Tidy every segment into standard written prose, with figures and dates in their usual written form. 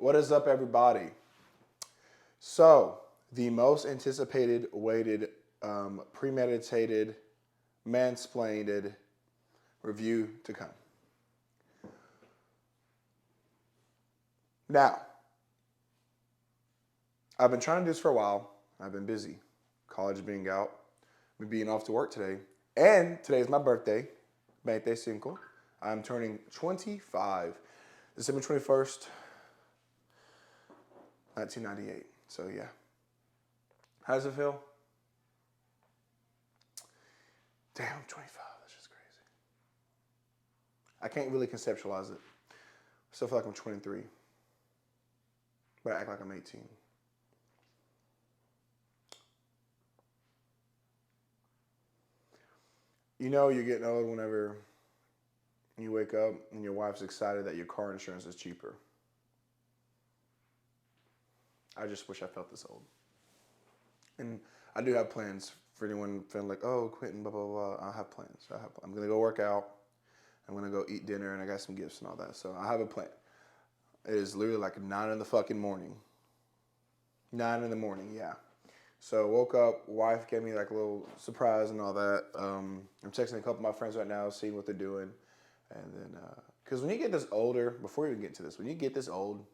What is up, everybody? So, the most anticipated, waited, premeditated, mansplained review to come. Now, I've been trying to do this for a while. I've been busy. College being out, me being off to work today. And today is my birthday, 25. I'm turning 25, December 21st, 1998. So, yeah. How does it feel? Damn, 25. That's just crazy. I can't really conceptualize it. I still feel like I'm 23, but I act like I'm 18. You know you're getting old whenever you wake up and your wife's excited that your car insurance is cheaper. I just wish I felt this old. And I do have plans for anyone feeling like, oh, Quentin, blah, blah, blah. I have plans. I'm going to go work out. I'm going to go eat dinner, and I got some gifts and all that. So I have a plan. It is literally like 9 in the fucking morning. 9 in the morning, yeah. So woke up, wife gave me like a little surprise and all that. I'm texting a couple of my friends right now, seeing what they're doing. And then, because when you get this older, before we even get to this, when you get this old,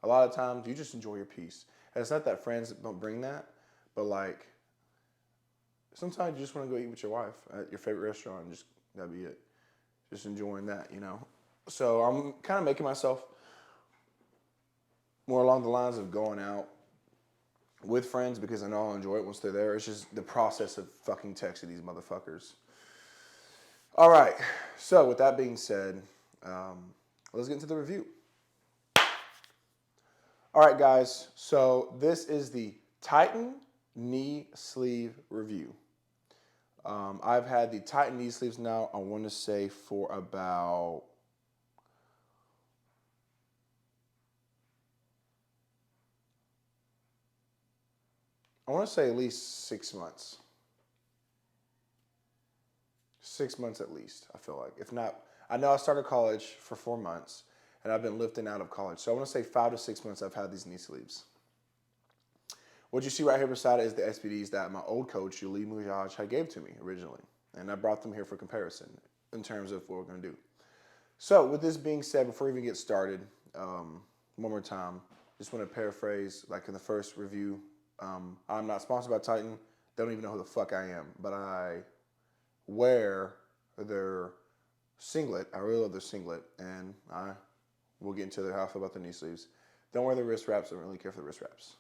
a lot of times you just enjoy your peace. And it's not that friends don't bring that, but like, sometimes you just want to go eat with your wife at your favorite restaurant and just, that'd be it. Just enjoying that, you know. So I'm kind of making myself more along the lines of going out with friends because I know I'll enjoy it once they're there. It's just the process of fucking texting these motherfuckers. All right. So with that being said, let's get into the review. All right, guys. So this is the Titan knee sleeve review. I've had the Titan knee sleeves now, I want to say for about at least 6 months. 6 months at least, I feel like. If not, I know I started college for 4 months, and I've been lifting out of college. So I want to say 5 to 6 months I've had these knee sleeves. What you see right here beside it is the SPDs that my old coach, Yuli Mujaj, had gave to me originally. And I brought them here for comparison in terms of what we're going to do. So with this being said, before we even get started, one more time, just want to paraphrase, like in the first review, I'm not sponsored by Titan. They don't even know who the fuck I am, but I wear their singlet. I really love their singlet, and I will get into how I feel about the knee sleeves. Don't wear the wrist wraps. I don't really care for the wrist wraps.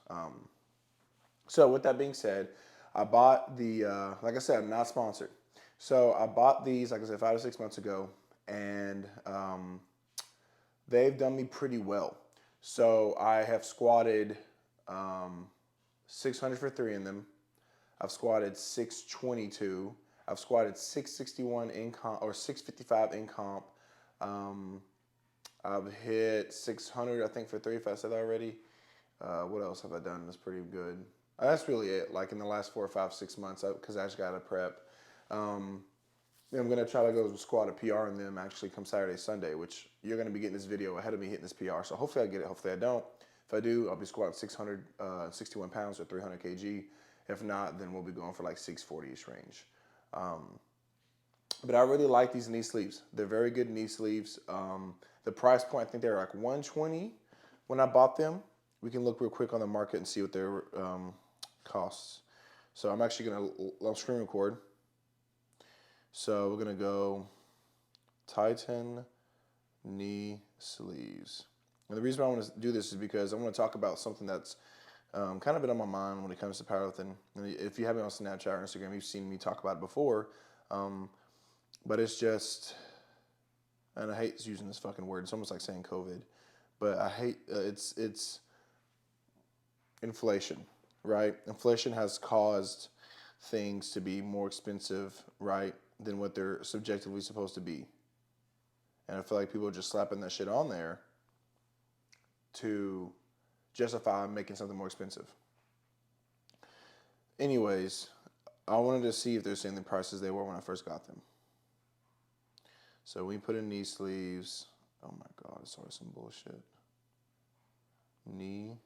So with that being said, I bought the, like I said, I'm not sponsored. So I bought these, like I said, 5 to 6 months ago, and they've done me pretty well. So I have squatted 600 for 3 in them. I've squatted 622. I've squatted 661 in comp, or 655 in comp. I've hit 600, I think, for 3, if I said that already. What else have I done that's pretty good? That's really it, like in the last 4 or 5, 6 months, because I just got to prep. I'm going to try to go squat a PR in them actually come Saturday, Sunday, which you're going to be getting this video ahead of me hitting this PR. So hopefully I get it, hopefully I don't. If I do, I'll be squatting 661 pounds or 300 kg. If not, then we'll be going for like 640-ish range. But I really like these knee sleeves. They're very good knee sleeves. The price point, I think they were like $120 when I bought them. We can look real quick on the market and see what their costs. So I'm actually going to screen record. So we're going to go Titan knee sleeves. And the reason why I want to do this is because I want to talk about something that's kind of been on my mind when it comes to powerlifting. And if you haven't on Snapchat or Instagram, you've seen me talk about it before. But it's just, and I hate using this fucking word. It's almost like saying COVID. But I hate, it's inflation, right? Inflation has caused things to be more expensive, right, than what they're subjectively supposed to be. And I feel like people are just slapping that shit on there to justify making something more expensive. Anyways, I wanted to see if they're saying the prices they were when I first got them. So we put in knee sleeves. Oh my God, it's always some bullshit. knee,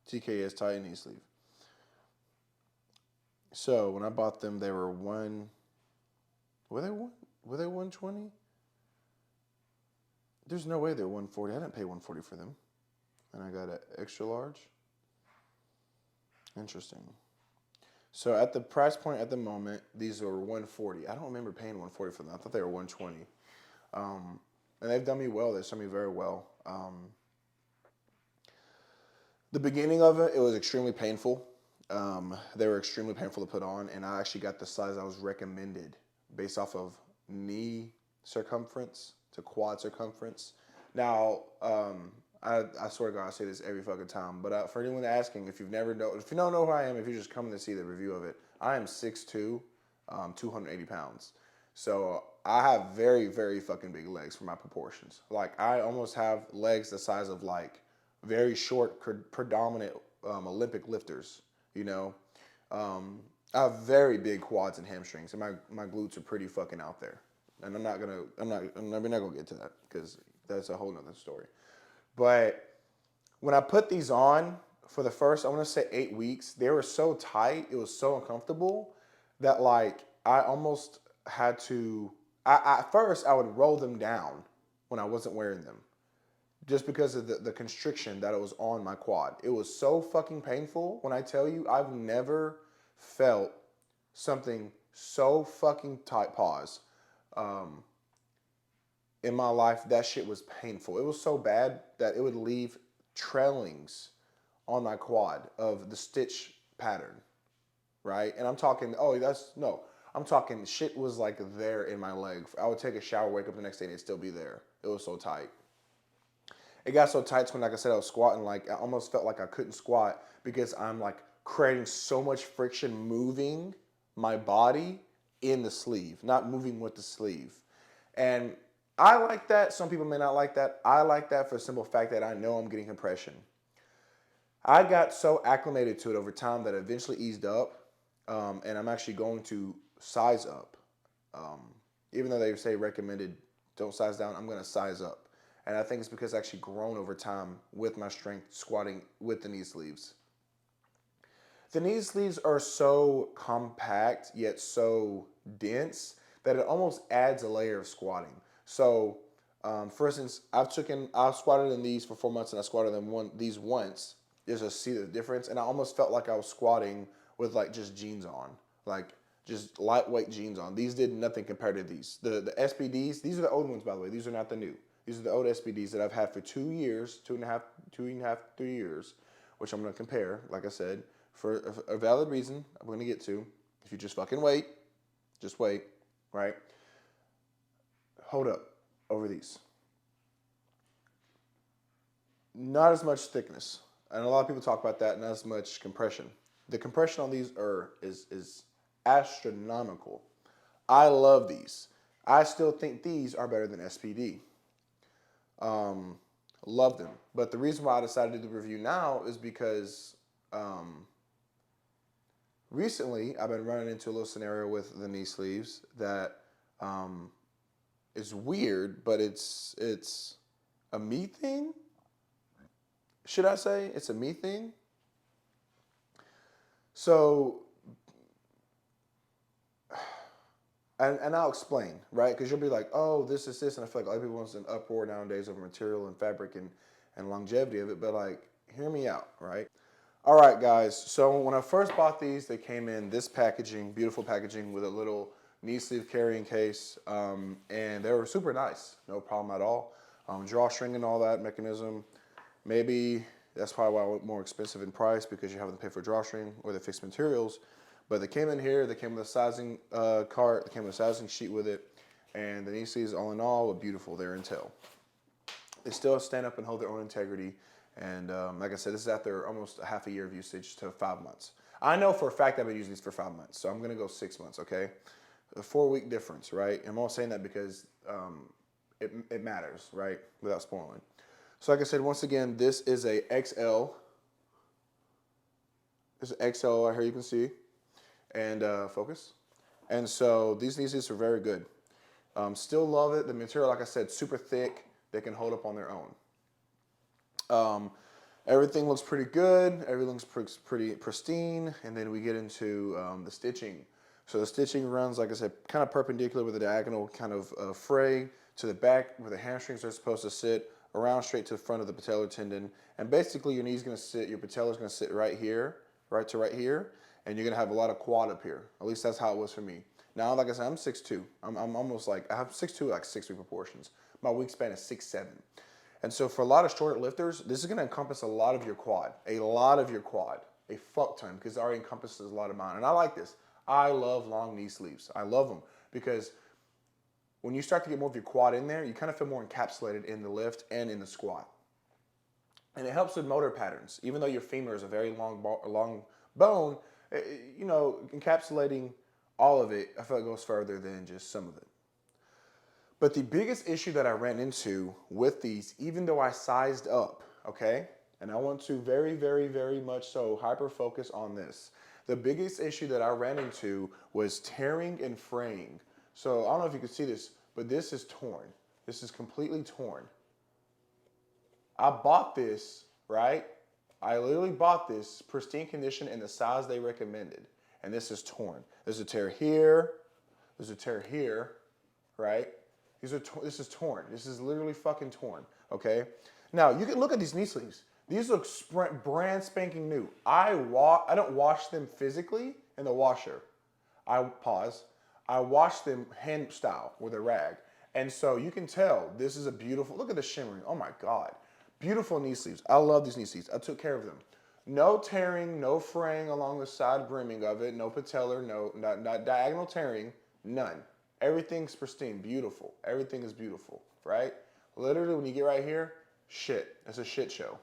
TKS tight knee sleeve. So when I bought them, they were were they 120? There's no way they're 140. I didn't pay 140 for them. And I got an extra large. Interesting. So at the price point at the moment, these are 140. I don't remember paying 140 for them. I thought they were 120. And they've done me well. They've done me very well. The beginning of it was extremely painful. They were extremely painful to put on, and I actually got the size I was recommended based off of knee circumference to quad circumference. Now, I swear to God, I say this every fucking time, but for anyone asking, if you don't know who I am, if you're just coming to see the review of it, I am 6'2", 280 pounds. So I have very, very fucking big legs for my proportions. Like, I almost have legs the size of like very short, predominant Olympic lifters. You know, I have very big quads and hamstrings, and my glutes are pretty fucking out there. And we're not gonna get to that because that's a whole nother story. But when I put these on for the first, I want to say 8 weeks, they were so tight, it was so uncomfortable that like I almost had to. At first, I would roll them down when I wasn't wearing them, just because of the constriction that it was on my quad. It was so fucking painful. When I tell you, I've never felt something so fucking tight. Pause. In my life, that shit was painful. It was so bad that it would leave trailings on my quad of the stitch pattern, right? And I'm talking, I'm talking shit was like there in my leg. I would take a shower, wake up the next day, and it'd still be there. It was so tight. It got so tight when, like I said, I was squatting, like I almost felt like I couldn't squat because I'm like creating so much friction moving my body in the sleeve, not moving with the sleeve. And I like that. Some people may not like that. I like that for the simple fact that I know I'm getting compression. I got so acclimated to it over time that it eventually eased up, and I'm actually going to size up. Even though they say recommended don't size down, I'm going to size up. And I think it's because I actually grown over time with my strength squatting with the knee sleeves. The knee sleeves are so compact yet so dense that it almost adds a layer of squatting. So, for instance, I've squatted in these for 4 months and I squatted these once. Just to see the difference, and I almost felt like I was squatting with like just jeans on, like just lightweight jeans on. These did nothing compared to these. The SPDs, these are the old ones, by the way. These are not the new. These are the old SPDs that I've had for 2 years, 3 years, which I'm going to compare, like I said, for a valid reason I'm going to get to. If you just fucking wait, just wait, right? Hold up over these. Not as much thickness. And a lot of people talk about that, not as much compression. The compression on these is astronomical. I love these. I still think these are better than SPD. Love them. But the reason why I decided to do the review now is because recently I've been running into a little scenario with the knee sleeves that is weird, but it's a me thing. Should I say it's a me thing? So, and I'll explain, right? Because you'll be like, oh, this is this. And I feel like a lot of people want an uproar nowadays over material and fabric and longevity of it. But like, hear me out, right? All right, guys. So when I first bought these, they came in this packaging, beautiful packaging with a little knee sleeve carrying case. And they were super nice. No problem at all. Drawstring and all that mechanism. Maybe that's probably why I went more expensive in price, because you have to pay for drawstring or the fixed materials. But they came in here. They came with a sizing cart. They came with a sizing sheet with it. And the knee sleeves, all in all, are beautiful. They're in tail. They still stand up and hold their own integrity. And like I said, this is after almost a half a year of usage to 5 months. I know for a fact I've been using these for 5 months. So I'm going to go 6 months, okay? A 4-week difference, right? I'm only saying that because it matters, right? Without spoiling. So like I said, once again, this is a XL. This is an XL right here, you can see. And focus. And so these knee sleeves are very good. Still love it. The material, like I said, super thick, they can hold up on their own. Everything looks pretty good. Everything looks pretty pristine. And then we get into the stitching. So the stitching runs, like I said, kind of perpendicular with a diagonal kind of fray to the back where the hamstrings are supposed to sit, around straight to the front of the patellar tendon. And basically your knee's going to sit, your patellar's going to sit right here, right to right here. And you're going to have a lot of quad up here. At least that's how it was for me. Now, like I said, I'm 6'2". I'm almost like, I have 6'2", like 6'3" proportions. My wingspan is 6'7". And so for a lot of shorter lifters, this is going to encompass a lot of your quad, a fuck ton, because it already encompasses a lot of mine. And I like this. I love long knee sleeves. I love them because when you start to get more of your quad in there, you kind of feel more encapsulated in the lift and in the squat. And it helps with motor patterns. Even though your femur is a very long bone, you know, encapsulating all of it, I feel it goes further than just some of it. But the biggest issue that I ran into with these, even though I sized up, okay, and I want to very, very, very much so hyper focus on this. The biggest issue that I ran into was tearing and fraying. So I don't know if you can see this, but this is torn. This is completely torn. I bought this, right? I literally bought this pristine condition in the size they recommended. And this is torn. There's a tear here. There's a tear here, right? This is torn. This is literally fucking torn, okay? Now, you can look at these knee sleeves. These look brand spanking new. I don't wash them physically in the washer. I wash them hand style with a rag. And so you can tell this is a beautiful, look at the shimmering. Oh my God. Beautiful knee sleeves. I love these knee sleeves. I took care of them. No tearing, no fraying along the side brimming of it, no patellar, not diagonal tearing, none. Everything's pristine, beautiful. Everything is beautiful, right? Literally, when you get right here, shit. It's a shit show.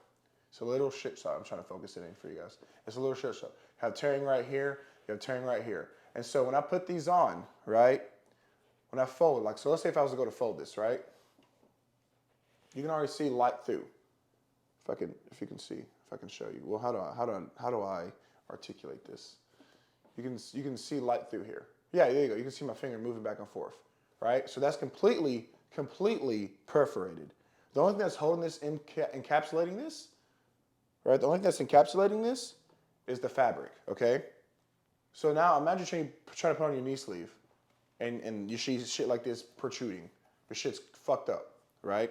It's a little shit show. I'm trying to focus it in for you guys. It's a little shit show. You have tearing right here, you have tearing right here. And so when I put these on, right, when I fold, like, so let's say if I was to go to fold this, right, you can already see light through. If you can see, if I can show you. Well, how do I articulate this? You can see light through here. Yeah, there you go. You can see my finger moving back and forth, right? So that's completely perforated. The only thing that's holding this, encapsulating this, right? The only thing that's encapsulating this is the fabric, okay? So now imagine trying to put on your knee sleeve and you see shit like this protruding. Your shit's fucked up, right?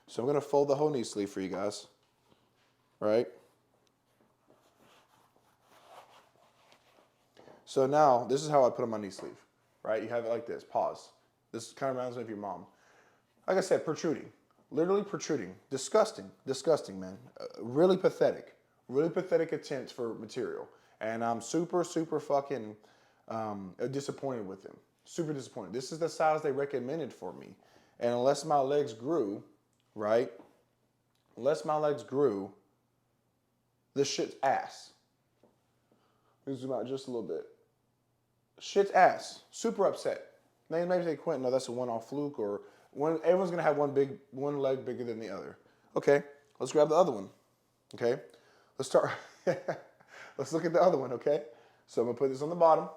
So I'm gonna fold the whole knee sleeve for you guys, right? So now, this is how I put on my knee sleeve, right? You have it like this, pause. This kind of reminds me of your mom. Like I said, protruding, literally protruding. Disgusting, man. Really pathetic attempt for material. And I'm super fucking disappointed with them. Super disappointed. This is the size they recommended for me. And unless my legs grew, right? Unless my legs grew, this shit's ass. Let me zoom out just a little bit. Shit's ass. Super upset. Maybe they quit. No, that's a one-off fluke, or everyone's gonna have one leg bigger than the other. Okay, let's grab the other one. Okay, let's start. Let's look at the other one. Okay, so I'm gonna put this on the bottom.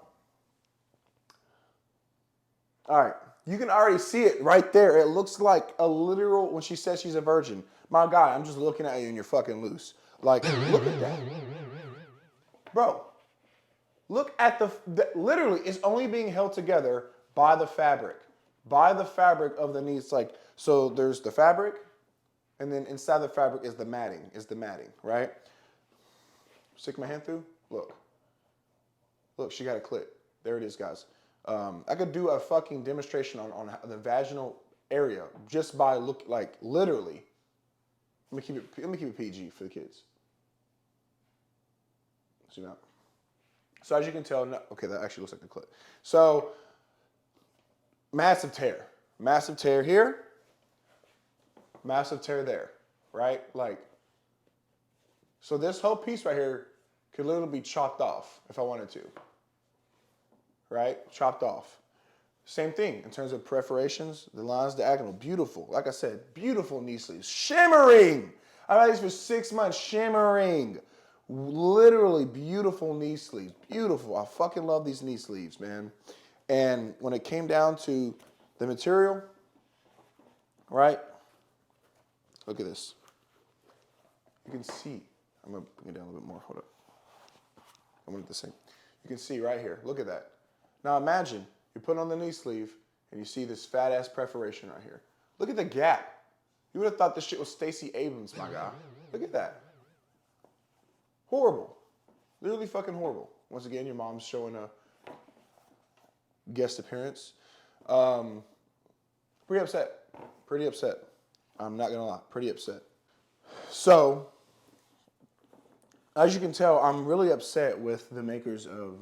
All right, you can already see it right there. It looks like a literal, when she says she's a virgin. My guy, I'm just looking at you and you're fucking loose. Like, look at that. Bro, look at literally, it's only being held together by the fabric of the knee. It's like, so there's the fabric, and then inside the fabric is the matting, right? Stick my hand through, look, she got a clit. There it is, guys. I could do a fucking demonstration on the vaginal area just by literally. Let me keep it PG for the kids. Zoom out. So as you can tell, okay, that actually looks like the clip. So massive tear here, massive tear there, right? Like, so this whole piece right here could literally be chopped off if I wanted to, right? Chopped off. Same thing in terms of perforations, the lines diagonal, beautiful. Like I said, beautiful knee sleeves, shimmering. I've had these for 6 months, shimmering. Literally beautiful knee sleeves, beautiful. I fucking love these knee sleeves, man. And when it came down to the material, right? Look at this. You can see. I'm going to bring it down a little bit more. Hold up. I want it the same. You can see right here. Look at that. Now imagine you put on the knee sleeve and you see this fat ass perforation right here. Look at the gap. You would have thought this shit was Stacey Abrams, my guy. Look at that. Horrible. Literally fucking horrible. Once again, your mom's showing a guest appearance. Pretty upset. Pretty upset. I'm not going to lie. Pretty upset. So, as you can tell, I'm really upset with the makers of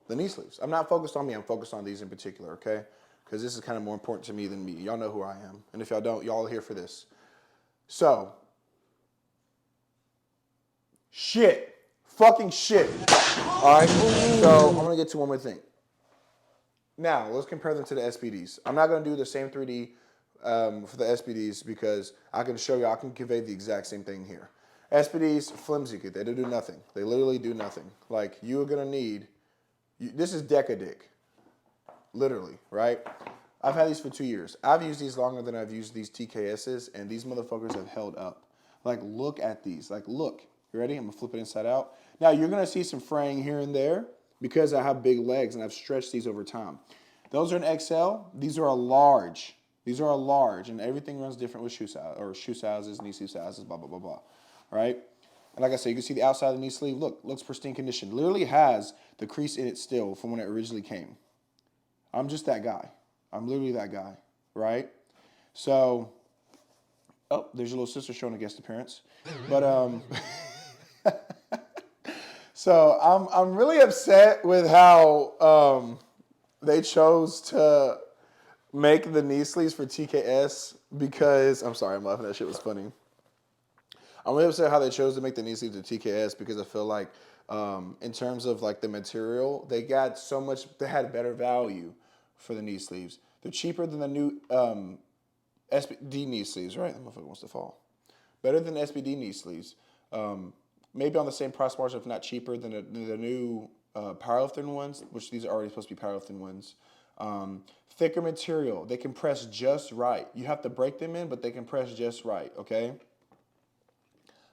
the knee sleeves. I'm not focused on me. I'm focused on these in particular, okay? Because this is kind of more important to me than me. Y'all know who I am. And if y'all don't, y'all are here for this. So, shit. Fucking shit. All right? So, I'm going to get to one more thing. Now, let's compare them to the SBDs. I'm not going to do the same 3D for the SBDs because I can show you, I can convey the exact same thing here. SBDs, flimsy, they do nothing. They literally do nothing. Like, you are going to need, this is Decadick, literally, right? I've had these for 2 years. I've used these longer than I've used these TKSs, and these motherfuckers have held up. Like, look at these. Like, look. You ready? I'm going to flip it inside out. Now, you're going to see some fraying here and there because I have big legs and I've stretched these over time. Those are an XL. These are a large. These are a large, and everything runs different with shoe size, or shoe sizes, knee sleeve sizes, blah, blah, blah, blah. Right? And like I said, you can see the outside of the knee sleeve. Look, looks pristine condition. Literally has the crease in it still from when it originally came. I'm just that guy. I'm literally that guy, right? So, oh, there's your little sister showing a guest appearance. But, so I'm really upset with how they chose to make the knee sleeves for TKS because, I'm sorry, I'm laughing, that shit was funny. I'm really upset how they chose to make the knee sleeves to TKS because I feel like in terms of like the material, they got so much, they had better value for the knee sleeves. They're cheaper than the new SBD knee sleeves, right? That motherfucker wants to fall. Better than SBD knee sleeves. Maybe on the same price margin, if not cheaper than the new powerlifting ones, which these are already supposed to be powerlifting ones. Thicker material. They compress just right. You have to break them in, but they compress just right, okay?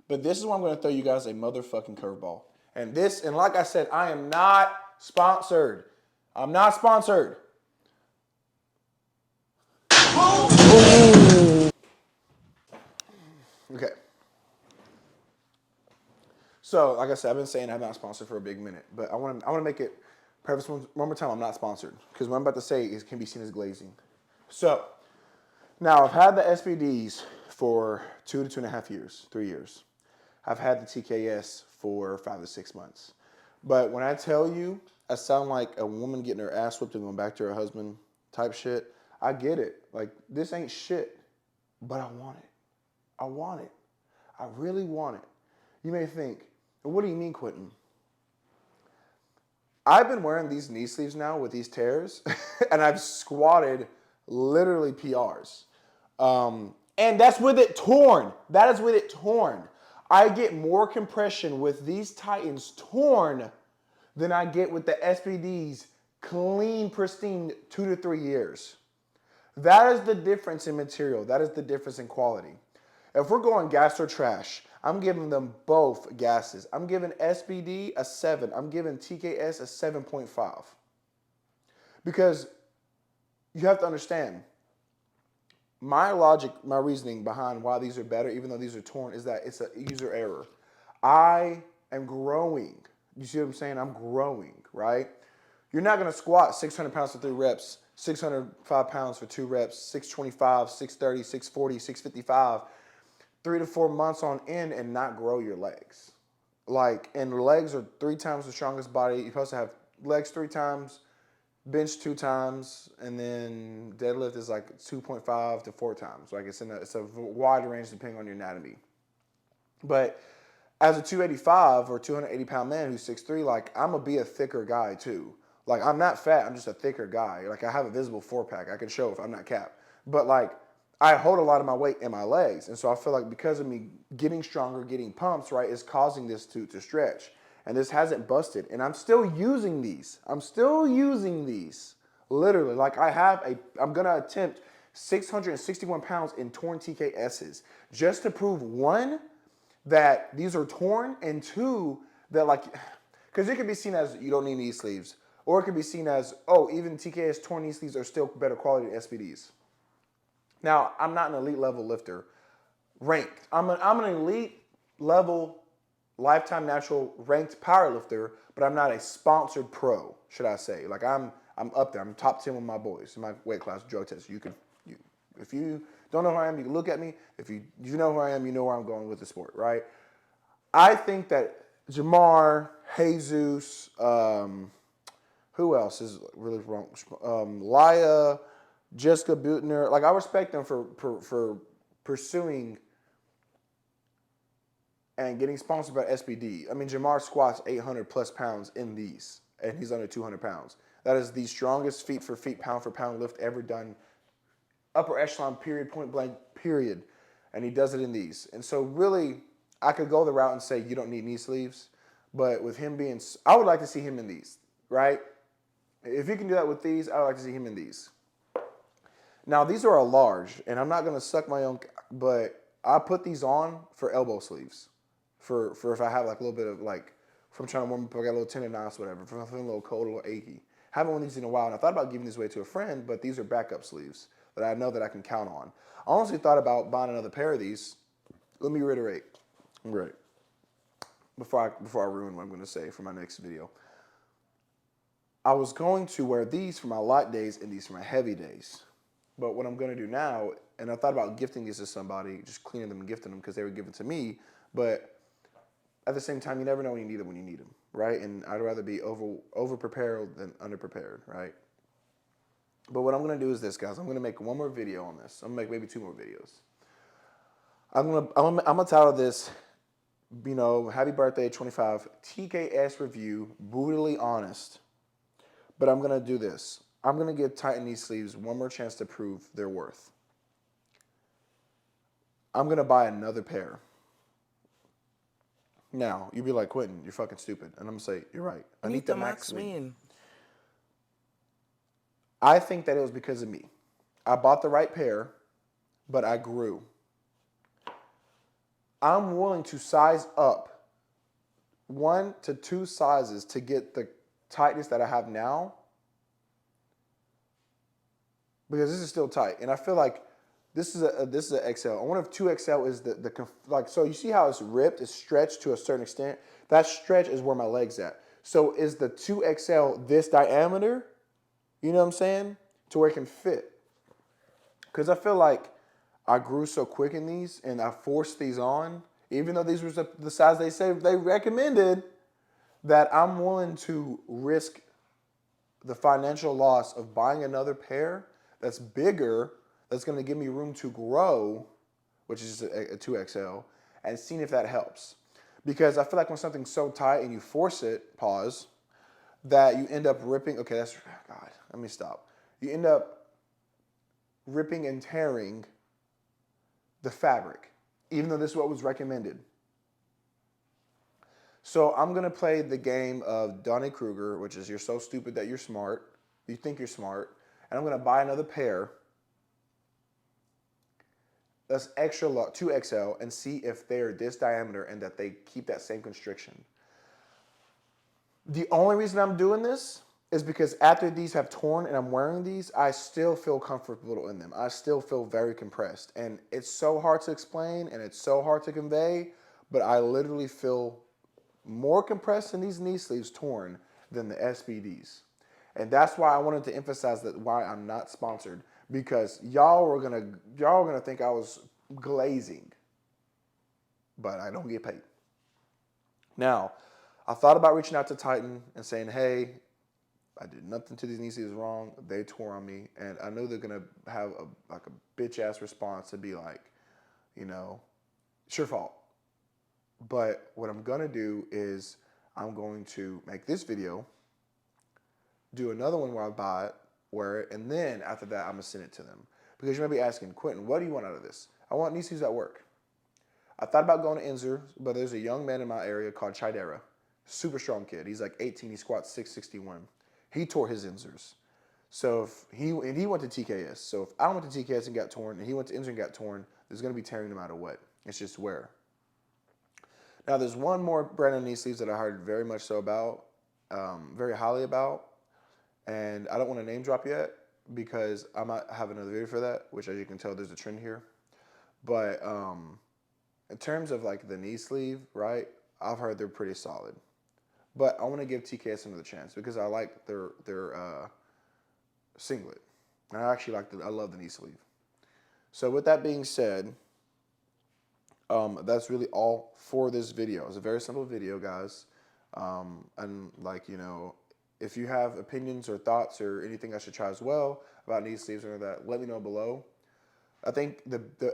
But this is why I'm going to throw you guys a motherfucking curveball. And like I said, I am not sponsored. I'm not sponsored. Okay. So, like I said, I've been saying I'm not sponsored for a big minute, but I want to make it preface one more time. I'm not sponsored because what I'm about to say can be seen as glazing. So, now I've had the SBDs for 2 to 2.5 years, 3 years. I've had the TKS for 5 to 6 months. But when I tell you, I sound like a woman getting her ass whipped and going back to her husband type shit. I get it. Like, this ain't shit, but I want it. I want it. I really want it. You may think, what do you mean, Quentin? I've been wearing these knee sleeves now with these tears, and I've squatted literally PRs. And that's with it torn. That is with it torn. I get more compression with these Titans torn than I get with the SBDs clean, pristine 2 to 3 years. That is the difference in material. That is the difference in quality. If we're going gas or trash, I'm giving them both gases. I'm giving SBD a 7. I'm giving TKS a 7.5. Because you have to understand, my logic, my reasoning behind why these are better, even though these are torn, is that it's a user error. I am growing. You see what I'm saying? I'm growing, right? You're not going to squat 600 pounds for 3 reps, 605 pounds for 2 reps, 625, 630, 640, 655, 3 to 4 months on end and not grow your legs. Like, and legs are 3 times the strongest body. You're supposed to have legs 3 times, bench 2 times, and then deadlift is like 2.5 to 4 times. Like, it's a wide range depending on your anatomy. But as a 285 or 280 pound man who's 6'3", like, I'm gonna be a thicker guy too. Like, I'm not fat, I'm just a thicker guy. Like, I have a visible 4-pack. I can show if I'm not capped. But like, I hold a lot of my weight in my legs. And so I feel like because of me getting stronger, getting pumps, right, is causing this to stretch. And this hasn't busted. And I'm still using these. I'm still using these. Literally. Like, I'm going to attempt 661 pounds in torn TKSs, just to prove one, that these are torn, and two, that like, because it could be seen as you don't need knee sleeves, or it could be seen as, oh, even TKS torn knee sleeves are still better quality than SBDs. Now, I'm not an elite level lifter ranked. I'm an elite level lifetime natural ranked powerlifter, but I'm not a sponsored pro, should I say. Like I'm up there. I'm top 10 with my boys in my weight class drug test. If you don't know who I am, you can look at me. If you know who I am, you know where I'm going with the sport, right? I think that Jamar, Jesus, who else is really wrong? Laya, Jessica Butner. Like I respect them for pursuing and getting sponsored by SBD. I mean, Jamar squats 800 plus pounds in these, and he's under 200 pounds. That is the strongest feet for feet, pound for pound lift ever done. Upper echelon, period, point blank, period. And he does it in these. And so really, I could go the route and say you don't need knee sleeves. But with him being, I would like to see him in these, right? If he can do that with these, I would like to see him in these. Now, these are a large, and I'm not going to suck my own, but I put these on for elbow sleeves. For if I have like a little bit of like, if I'm trying to warm up, I got a little tendonitis, whatever, if I'm feeling a little cold, a little achy. Haven't worn these in a while, and I thought about giving these away to a friend, but these are backup sleeves that I know that I can count on. I honestly thought about buying another pair of these. Let me reiterate, right, before I ruin what I'm going to say for my next video. I was going to wear these for my light days and these for my heavy days. But what I'm going to do now, and I thought about gifting these to somebody, just cleaning them and gifting them because they were given to me, but at the same time, you never know when you need them when you need them, right? And I'd rather be over prepared than under prepared, right? But what I'm gonna do is this, guys. I'm gonna make one more video on this. I'm gonna make maybe 2 more videos. I'm gonna title this, Happy Birthday 25 TKS review, brutally honest. But I'm gonna do this. I'm gonna give Titan knee sleeves one more chance to prove their worth. I'm gonna buy another pair. Now, you'd be like, Quentin, you're fucking stupid. And I'm going to say, you're right. Anita Maxwin. I think that it was because of me. I bought the right pair, but I grew. I'm willing to size up 1 to 2 sizes to get the tightness that I have now, because this is still tight. And I feel like this is an XL. One of 2XL is so you see how it's ripped, it's stretched to a certain extent. That stretch is where my leg's at. So is the 2XL this diameter? You know what I'm saying? To where it can fit. Because I feel like I grew so quick in these and I forced these on, even though these were the size they recommended, that I'm willing to risk the financial loss of buying another pair that's bigger, that's going to give me room to grow, which is a 2XL, and seeing if that helps. Because I feel like when something's so tight and you force it, pause, that you end up ripping, God, let me stop. You end up ripping and tearing the fabric, even though this is what was recommended. So I'm going to play the game of Dunning-Kruger, which is you're so stupid that you're smart. You think you're smart. And I'm going to buy another pair that's extra 2XL and see if they're this diameter and that they keep that same constriction. The only reason I'm doing this is because after these have torn and I'm wearing these, I still feel comfortable in them. I still feel very compressed. And it's so hard to explain and it's so hard to convey, but I literally feel more compressed in these knee sleeves torn than the SBDs. And that's why I wanted to emphasize that why I'm not sponsored, because y'all were gonna think I was glazing, but I don't get paid. Now, I thought about reaching out to Titan and saying, hey, I did nothing to these knee sleeves wrong. They tore on me, and I knew they're gonna have a bitch ass response to be like, it's your fault. But what I'm gonna do is I'm going to make this video, do another one where I buy it, wear it, and then after that, I'm gonna send it to them. Because you might be asking, Quentin, what do you want out of this? I want knee sleeves that work. I thought about going to Inzer, but there's a young man in my area called Chidera. Super strong kid. He's like 18, he squats 661. He tore his Inzers. So if he went to TKS. So if I went to TKS and got torn, and he went to Injury and got torn, there's going to be tearing no matter what. It's just wear. Now there's one more brand of knee sleeves that I heard very much so about, very highly about, and I don't want to name drop yet because I might have another video for that, which as you can tell, there's a trend here. But in terms of like the knee sleeve, right? I've heard they're pretty solid. But I want to give TKS another chance because I like their singlet. And I actually I love the knee sleeve. So with that being said, that's really all for this video. It's a very simple video, guys. And like, if you have opinions or thoughts or anything I should try as well about knee sleeves or that, let me know below. I think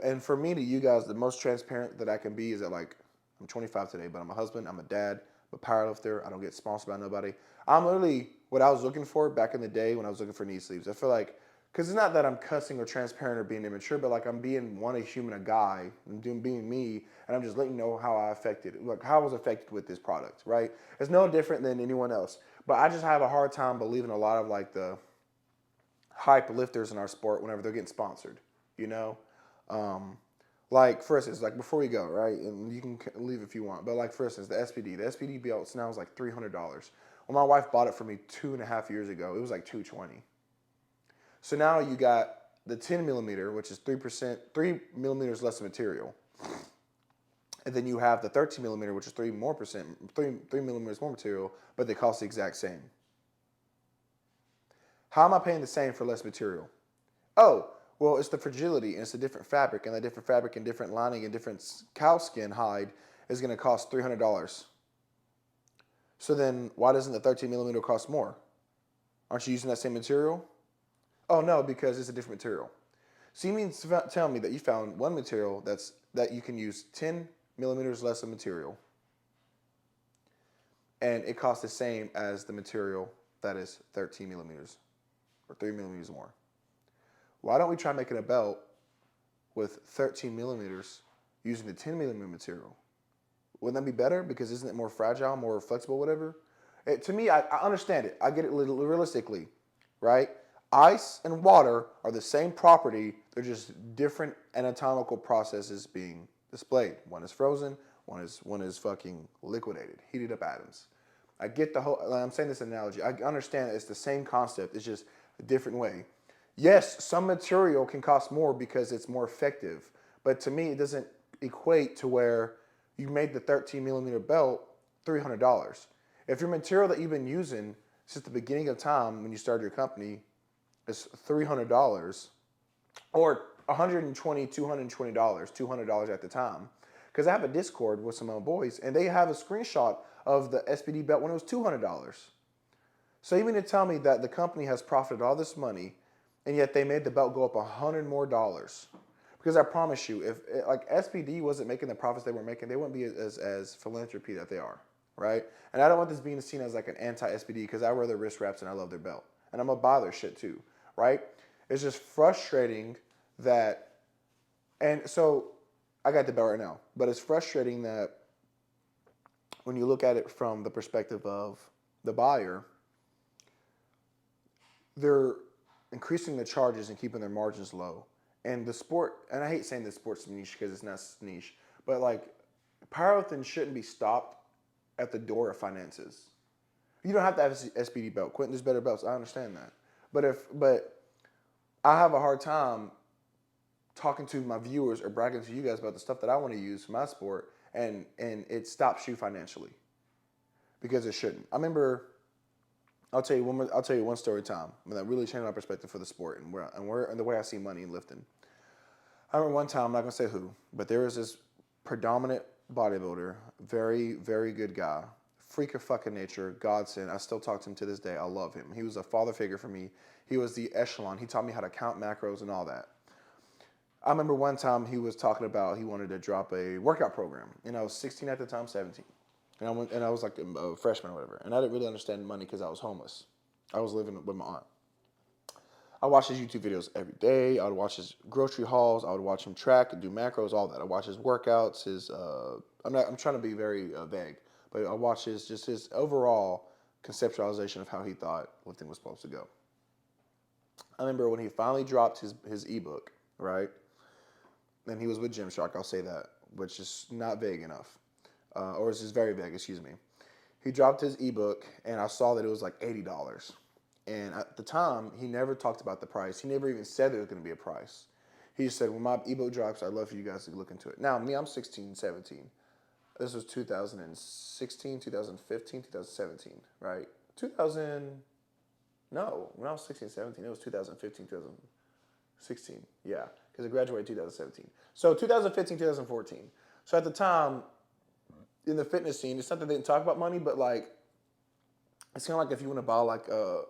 and for me to you guys, the most transparent that I can be is that like, I'm 25 today, but I'm a husband, I'm a dad, I'm a powerlifter, I don't get sponsored by nobody. I'm literally what I was looking for back in the day when I was looking for knee sleeves. I feel like, because it's not that I'm cussing or transparent or being immature, but like I'm being a human, a guy, and being me, and I'm just letting you know how I how I was affected with this product, right? It's no different than anyone else. But I just have a hard time believing a lot of like the hype lifters in our sport whenever they're getting sponsored, you know? Like for instance, like before we go, right, and you can leave if you want, but like for instance, the SPD belt now is like $300. When my wife bought it for me 2.5 years ago, it was like $220. So now you got the 10 millimeter, which is 3 millimeters less material, and then you have the 13 millimeter, which is 3 millimeters more material, but they cost the exact same. How am I paying the same for less material? Oh, well, it's the fragility, and it's a different fabric, and the different fabric and different lining and different cow skin hide is going to cost $300. So then why doesn't the 13 millimeter cost more? Aren't you using that same material? Oh, no, because it's a different material. So you mean to tell me that you found one material that you can use 10 millimeters less of material, and it costs the same as the material that is 13 millimeters or 3 millimeters more. Why don't we try making a belt with 13 millimeters using the 10 millimeter material? Wouldn't that be better? Because isn't it more fragile, more flexible, whatever? To me, I understand it. I get it realistically, right? Ice and water are the same property. They're just different anatomical processes being displayed. One is frozen, one is fucking liquidated, heated up atoms. I get the whole, I'm saying this analogy. I understand it's the same concept. It's just a different way. Yes, some material can cost more because it's more effective, but to me, it doesn't equate to where you made the 13 millimeter belt $300. If your material that you've been using since the beginning of time when you started your company is $300 or $120, $220, $200 at the time, because I have a Discord with some of my boys and they have a screenshot of the SPD belt when it was $200. So you mean to tell me that the company has profited all this money and yet they made the belt go up $100 more? Because I promise you, if like SPD wasn't making the profits they were making, they wouldn't be as philanthropy that they are, right? And I don't want this being seen as like an anti-SPD because I wear their wrist wraps and I love their belt. And I'm going to buy their shit too, right? It's just frustrating that, and so I got the belt right now, but it's frustrating that when you look at it from the perspective of the buyer, they're increasing the charges and keeping their margins low. And the sport, and I hate saying the sport's niche because it's not niche, but like powerlifting shouldn't be stopped at the door of finances. You don't have to have an SPD belt. Quentin, there's better belts. I understand that. But I have a hard time talking to my viewers or bragging to you guys about the stuff that I want to use for my sport, and it stops you financially because it shouldn't. I remember. I'll tell you one story time that really changed my perspective for the sport and the way I see money in lifting. I remember one time, I'm not gonna say who, but there was this predominant bodybuilder, very, very good guy, freak of fucking nature, godsend. I still talk to him to this day. I love him. He was a father figure for me. He was the echelon. He taught me how to count macros and all that. I remember one time he was talking about he wanted to drop a workout program, and I was 16 at the time, 17. And I was like a freshman or whatever. And I didn't really understand money because I was homeless. I was living with my aunt. I watched his YouTube videos every day. I would watch his grocery hauls. I would watch him track and do macros, all that. I watch his workouts. I'm trying to be very vague, but I watch his overall conceptualization of how he thought lifting was supposed to go. I remember when he finally dropped his ebook, right? And he was with Gymshark, I'll say that, which is not vague enough. Or it's just very vague, excuse me. He dropped his ebook, and I saw that it was like $80. And at the time, he never talked about the price. He never even said there was going to be a price. He just said, when my ebook drops, I'd love for you guys to look into it. Now, me, I'm 16, 17. This was 2016, 2015, 2017, right? 2000, no, when I was 16, 17, it was 2015, 2016. Yeah, because I graduated 2017. So 2015, 2014. So at the time, in the fitness scene, it's not that they didn't talk about money, but like, it's kind of like if you want to buy like a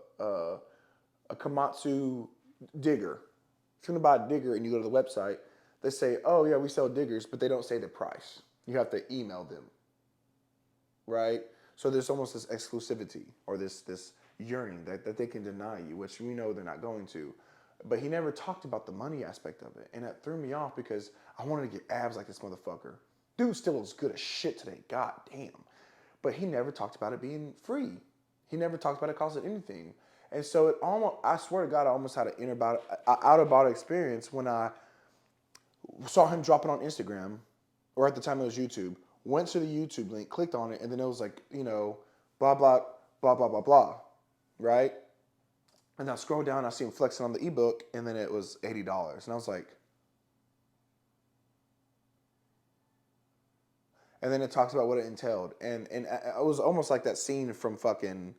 Komatsu digger. If you want to buy a digger and you go to the website, they say, oh yeah, we sell diggers, but they don't say the price. You have to email them, right? So there's almost this exclusivity or this yearning that they can deny you, which we know they're not going to. But he never talked about the money aspect of it. And that threw me off because I wanted to get abs like this motherfucker. Dude still looks good as shit today. God damn. But he never talked about it being free. He never talked about it costing anything. And so it almost, I swear to God, I almost had an out of body experience when I saw him drop it on Instagram, or at the time it was YouTube, went to the YouTube link, clicked on it, and then it was like, blah, blah, blah, blah, blah, blah, right? And I scroll down, I see him flexing on the ebook, and then it was $80. And I was like, and then it talks about what it entailed. And it was almost like that scene from fucking,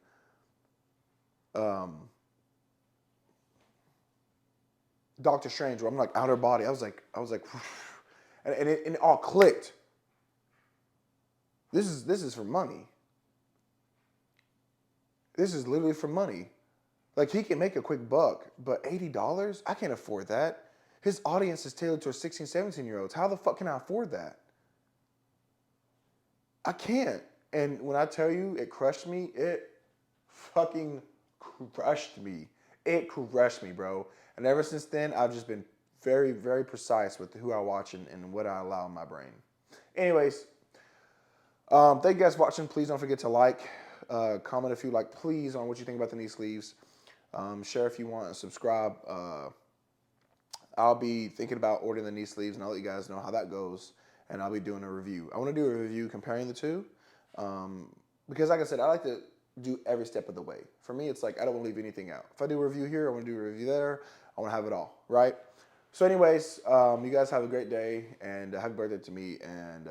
Doctor Strange, where I'm like outer body. I was like, and it all clicked. This is for money. This is literally for money. Like, he can make a quick buck, but $80? I can't afford that. His audience is tailored to 16, 17-year-olds. How the fuck can I afford that? I can't. And when I tell you it crushed me, it fucking crushed me. It crushed me, bro. And ever since then, I've just been very, very precise with who I watch and what I allow in my brain. Anyways, thank you guys for watching. Please don't forget to like, comment if you like, please, on what you think about the knee sleeves. Share if you want, and subscribe. I'll be thinking about ordering the knee sleeves, and I'll let you guys know how that goes. And I'll be doing a review. I want to do a review comparing the two, because like I said, I like to do every step of the way. For me, it's like I don't want to leave anything out. If I do a review here, I want to do a review there. I want to have it all, right? So anyways, you guys have a great day, and happy birthday to me, and